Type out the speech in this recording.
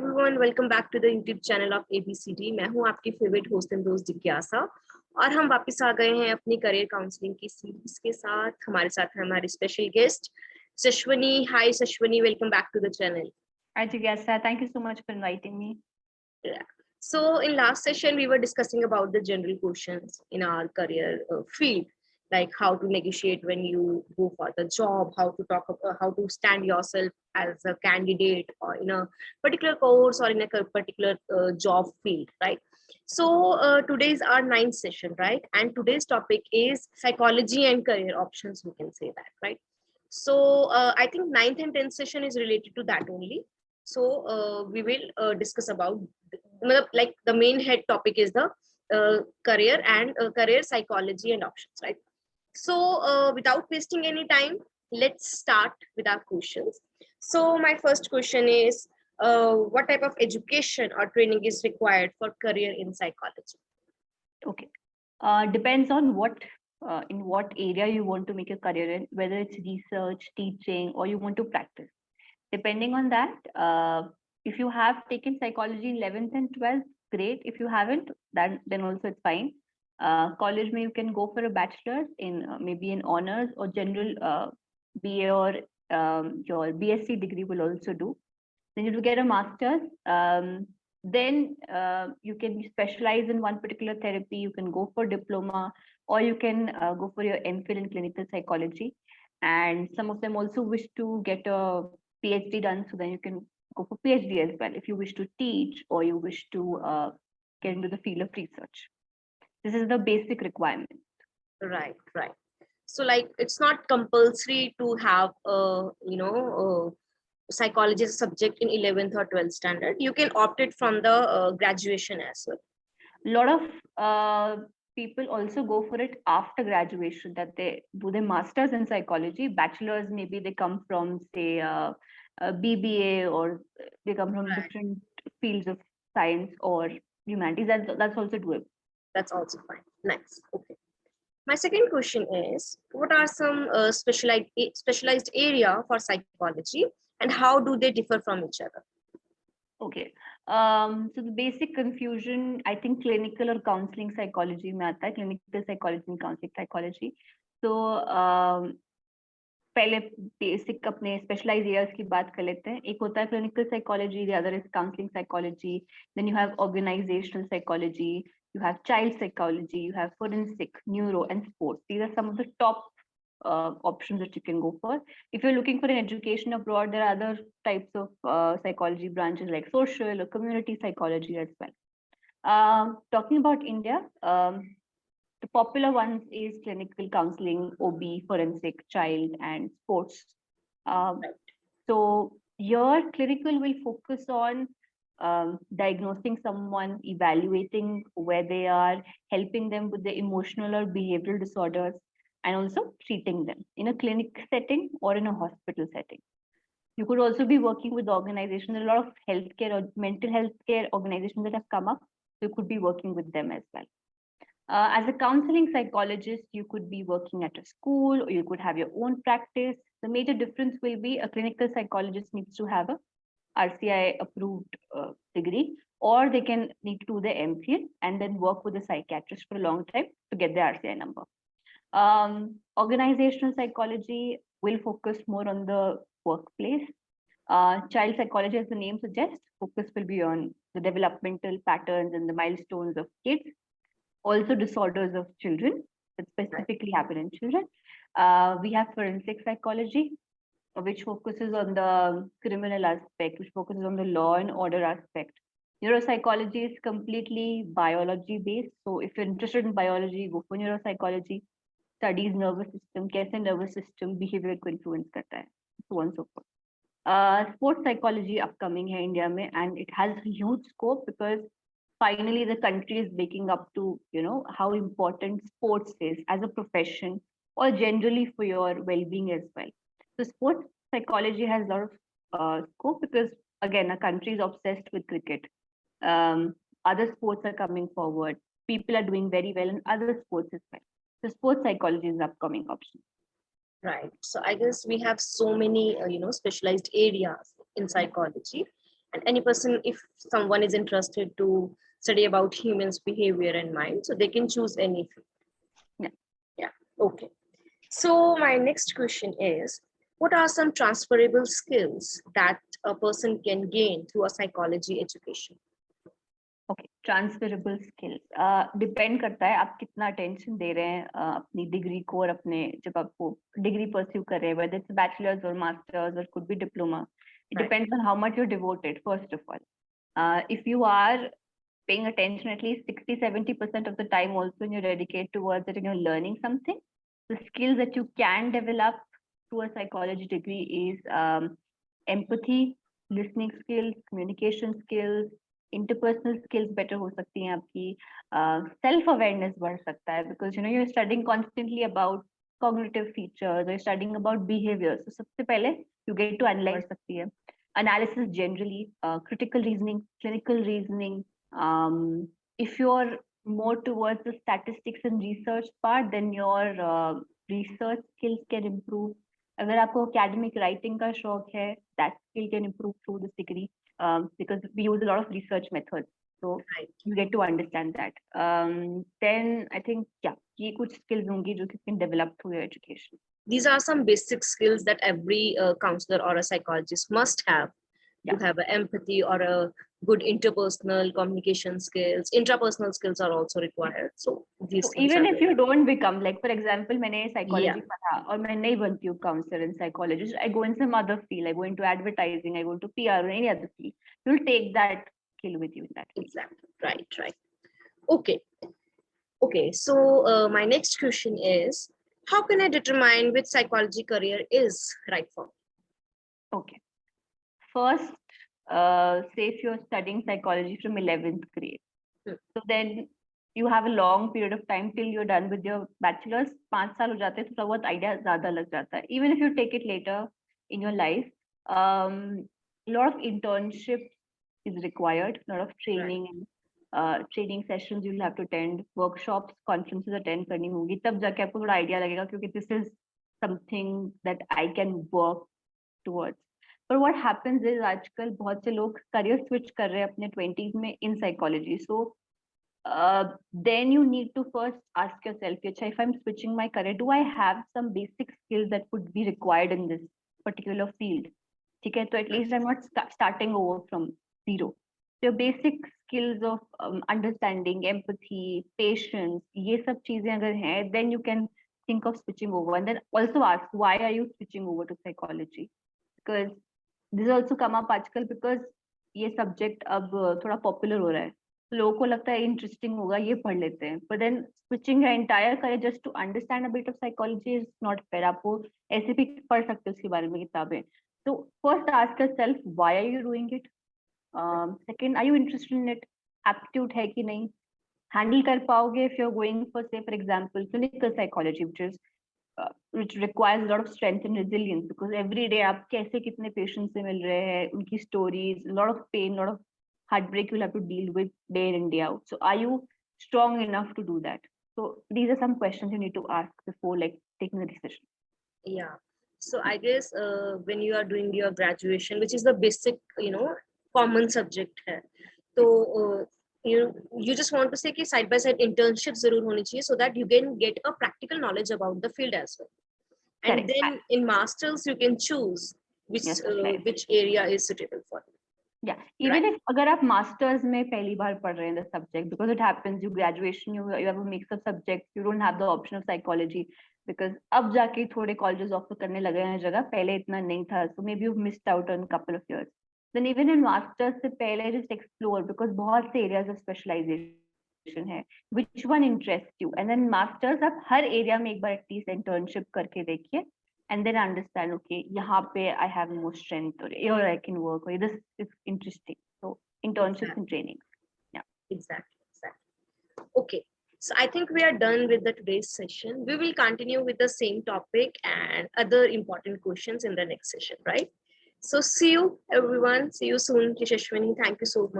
everyone, welcome back to the YouTube channel of ABCD. मैं हूं आपकी फेवरेट होस्ट एंड दोस्त जिज्ञासा और हम वापस आ गए हैं अपनी करियर काउंसलिंग की सीरीज के साथ. हमारे साथ है हमारे special guest Sashwani. Hi Sashwani, welcome back to the channel. Hi Jigyasa, thank you so much for inviting me. Yeah. So in last session we were discussing about the general questions in our career field, like how to negotiate when you go for the job, how to talk about how to stand yourself as a candidate or in a particular course or in a particular job field, right? So today is our ninth session, right? And today's topic is psychology and career options, we can say that, right? So I think ninth and 10th session is related to that only. So we will discuss about like the main head topic is the career and career psychology and options, right? So without wasting any time, let's start with our questions. So my first question is, what type of education or training is required for career in psychology? Okay, depends on what in what area you want to make a career in, whether it's research, teaching, or you want to practice. Depending on that, if you have taken psychology in 11th and 12th, great. If you haven't, then also it's fine. College you can go for a bachelor's in maybe in honors or general BA or your BSc degree will also do. Then you will get a master's. Then you can specialize in one particular therapy. You can go for diploma, or you can go for your MPhil in clinical psychology. And some of them also wish to get a PhD done, so then you can go for PhD as well if you wish to teach or you wish to get into the field of research. This is the basic requirement. Right. So like it's not compulsory to have psychology as a subject in 11th or 12th standard. You can opt it from the graduation as well. A lot of people also go for it after graduation, that they do their masters in psychology. Bachelors, maybe they come from say a BBA, or they come from different fields of science or humanities. That's also doable. That's also fine. Nice. Okay. My second question is, what are some specialized area for psychology and how do they differ from each other? Okay. So the basic confusion, I think clinical or counseling psychology mein aata hai, clinical psychology and counseling psychology. So पहले basic अपने specialize areas की बात कर लेते हैं. एक होता है clinical psychology, the other is counselling psychology, then you have organisational psychology, you have child psychology, you have forensic, neuro, and sports. These are some of the top options that you can go for. If you're looking for an education abroad, there are other types of psychology branches like social or community psychology as well. Talking about India, the popular ones is clinical counseling, OB, forensic, child, and sports. So your clinical will focus on diagnosing someone, evaluating where they are, helping them with the emotional or behavioral disorders, and also treating them in a clinic setting or in a hospital setting. You could also be working with organizations. There are a lot of healthcare or mental health care organizations that have come up. So you could be working with them as well. As a counseling psychologist, you could be working at a school or you could have your own practice. The major difference will be a clinical psychologist needs to have a RCI approved degree, or they can need to do the MPhil and then work with a psychiatrist for a long time to get the RCI number. Organizational psychology will focus more on the workplace. Child psychology, as the name suggests, focus will be on the developmental patterns and the milestones of kids. Also disorders of children that specifically happen in children. We have forensic psychology, which focuses on the criminal aspect, which focuses on the law and order aspect. Neuropsychology is completely biology based. So if you're interested in biology, go for neuropsychology. Studies nervous system, kaise nervous system behavior को influence करता है, so on and so forth. Sports psychology upcoming hai India mein, and it has huge scope because finally the country is waking up to how important sports is as a profession or generally for your well-being as well. So sports psychology has a lot of scope because again, a country is obsessed with cricket. Other sports are coming forward. People are doing very well in other sports as well. So sports psychology is an upcoming option. Right. So I guess we have so many, specialized areas in psychology. And any person, if someone is interested to study about humans behavior and mind, so they can choose any field. Yeah. Yeah. Okay. So my next question is, what are some transferable skills that a person can gain through a psychology education? Okay transferable skills depend करता है आप कितना attention दे रहे हैं अपनी degree को और अपने जब आप वो डिग्री परस्यू कर रहे हैं whether it's bachelor's or master's or could be diploma. It Right. depends on how much you're devoted, first of all. If you are paying attention at least 60-70% of the time also and you're dedicated towards it and you're learning something, the skills that you can develop through a psychology degree is empathy, listening skills, communication skills, interpersonal skills better हो सकती हैं आपकी, self awareness बढ़ सकता है because you know you're studying constantly about cognitive features, you're studying about behaviors. So सबसे पहले you get to analyze सकती है, analysis generally, critical reasoning, clinical reasoning. If you're more towards the statistics and research part, then your research skills can improve. अगर आपको academic writing का शौक है, that skill can improve through this degree. Because we use a lot of research methods. So Right. you get to understand that. Then I think, yeah, ये कुछ skills होंगी जो कि can develop through your education. These are some basic skills that every counselor or a psychologist must have to have empathy or a good interpersonal communication skills. Intrapersonal skills are also required. So these So skills even are if you don't become, like for example, मैंने psychology Yeah. पढ़ा और मैं नहीं बनती हूँ counselor and psychologist, I go in some other field, I go into advertising, I go into PR or any other field, you'll take that skill with you in that field. Exactly. Right. Okay. Okay. So my next question is, how can I determine which psychology career is right for me? Okay. First, say if you're studying psychology from 11th grade, so then you have a long period of time till you're done with your bachelor's. 5 साल हो जाते हैं, थोड़ा बहुत idea ज़्यादा लग जाता है. Even if you take it later in your life, a lot of internship is required, a lot of training and training sessions you'll have to attend, workshops, conferences attend करनी होगी, तब जाके आपको थोड़ा idea लगेगा क्योंकि this is something that I can work towards. But what happens is आजकल बहुत से लोग career switch कर रहे हैं अपने 20s में in psychology. So then you need to first ask yourself, if I'm switching my career, do I have some basic skills that would be required in this particular field? Okay, so at least I'm not starting over from zero. So basic skills of understanding, empathy, patience, ये सब चीजें अगर हैं, then you can think of switching over. And then also ask, why are you switching over to psychology? Because this has also come up आजकल because ये subject अब थोड़ा popular हो रहा है. लोगों को लगता है इंटरेस्टिंग होगा ये पढ़ लेते हैं, but then switching your entire career just to understand a bit of psychology is not fair. आपको ऐसे भी पढ़ सकते हो उसके बारे में किताबें. So first ask yourself, why are you doing it? Second, are you interested in it? Aptitude है कि नहीं? Handle कर पाओगे if you're going for, say for example, clinical psychology, which requires a lot of strength and resilience, because every day आप कैसे कितने patients से मिल रहे हैं, उनकी stories, a lot of pain, a lot of heartbreak you'll have to deal with day in and day out. So are you strong enough to do that? So these are some questions you need to ask before like taking a decision. Yeah. So I guess when you are doing your graduation, which is the basic, common subject है, तो you just want to say कि side by side internship जरूर होनी चाहिए so that you can get a practical knowledge about the field as well. And Correct. then in masters you can choose which area is suitable for you. Yeah, even if अगर आप masters में पहली बार पढ़ रहे हैं the subject, because it happens, you graduation, you have a mix of subjects, you don't have the option of psychology, because अब जाके थोड़े colleges offer करने लगे हैं जगह, पहले इतना नहीं था, so maybe you've missed out on a couple of years. Then even in masters से पहले just explore, because बहुत से areas of specialization है, which one interests you, and then masters आप हर area में एक बार at least internship करके देखिए, and then understand, okay, यहाँ पे I have more strength, or here I can work, or this is interesting. So internships and training. Yeah. Exactly. Okay. So I think we are done with the today's session. We will continue with the same topic and other important questions in the next session, right? So see you everyone. See you soon, Kishashwini. Thank you so much.